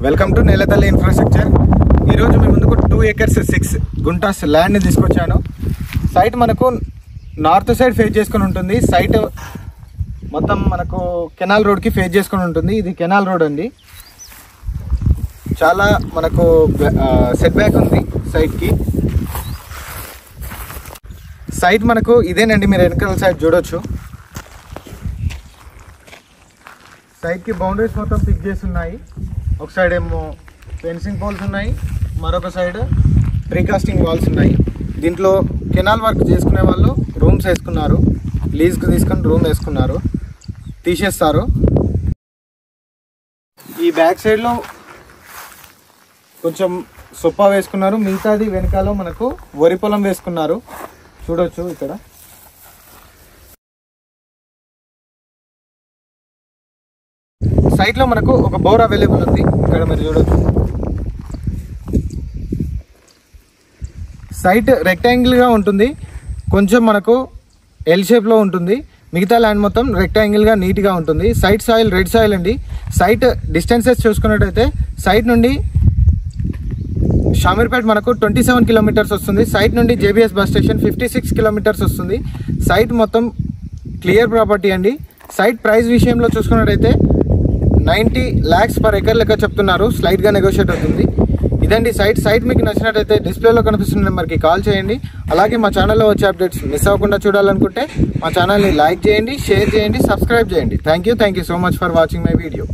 Welcome to నేలతల్లి infrastructure. ఈరోజు మీ ముందుకు 2 acres 6 గుంటాస్ ల్యాండ్ని తీసుకొచ్చాను. సైట్ మనకు నార్త్ సైడ్ ఫేస్ చేసుకుని ఉంటుంది. సైట్ మొత్తం మనకు కెనాల్ రోడ్కి ఫేస్ చేసుకుని ఉంటుంది. ఇది కెనాల్ రోడ్ అండి. చాలా మనకు సెట్ బ్యాక్ ఉంది సైట్కి. సైట్ మనకు ఇదేనండి, మీరు వెనకాల సైడ్ చూడొచ్చు. సైట్కి బౌండరీస్ మొత్తం ఫిక్స్ చేసి ఉన్నాయి. ఒక సైడ్ ఏమో ఫెన్సింగ్ పోల్స్ ఉన్నాయి, మరొక సైడ్ ప్రీకాస్టింగ్ వాల్స్ ఉన్నాయి. దీంట్లో కెనాల్ వర్క్ చేసుకునే వాళ్ళు రూమ్స్ వేసుకున్నారు, లీజ్కి తీసుకొని రూమ్ వేసుకున్నారు, తీసేస్తారు. ఈ బ్యాక్ సైడ్లో కొంచెం సొప్ప వేసుకున్నారు, మిగతాది వెనకాల మనకు వరి పొలం వేసుకున్నారు. చూడొచ్చు ఇక్కడ. సైట్లో మనకు ఒక బోర్ అవైలబుల్ ఉంది, ఇక్కడ మీరు చూడొచ్చు. సైట్ రెక్టాంగిల్గా ఉంటుంది, కొంచెం మనకు ఎల్ షేప్లో ఉంటుంది. మిగతా ల్యాండ్ మొత్తం రెక్టాంగిల్గా నీట్గా ఉంటుంది. సైట్ సాయిల్ రెడ్ సాయిల్ అండి. సైట్ డిస్టెన్సెస్ చూసుకున్నట్టయితే సైట్ నుండి షామీర్పేట్ మనకు 27 కిలోమీటర్స్ వస్తుంది. సైట్ నుండి జేబీఎస్ బస్ స్టేషన్ 56 కిలోమీటర్స్ వస్తుంది. సైట్ మొత్తం క్లియర్ ప్రాపర్టీ అండి. సైట్ ప్రైస్ విషయంలో చూసుకున్నట్టయితే 90 lakhs per acre లెక్క చెప్తున్నారు. స్లైట్గా నెగోషియేట్ అవుతుంది. ఇదండి సైట్ మీకు నచ్చినట్టయితే డిస్ప్లేలో కనిపిస్తున్న నెంబర్కి కాల్ చేయండి. అలాగే మా ఛానల్లో వచ్చే అప్డేట్స్ మిస్ అవ్వకుండా చూడాలనుకుంటే మా ఛానల్ని లైక్ చేయండి, షేర్ చేయండి, సబ్స్క్రైబ్ చేయండి. Thank you so much for watching my video.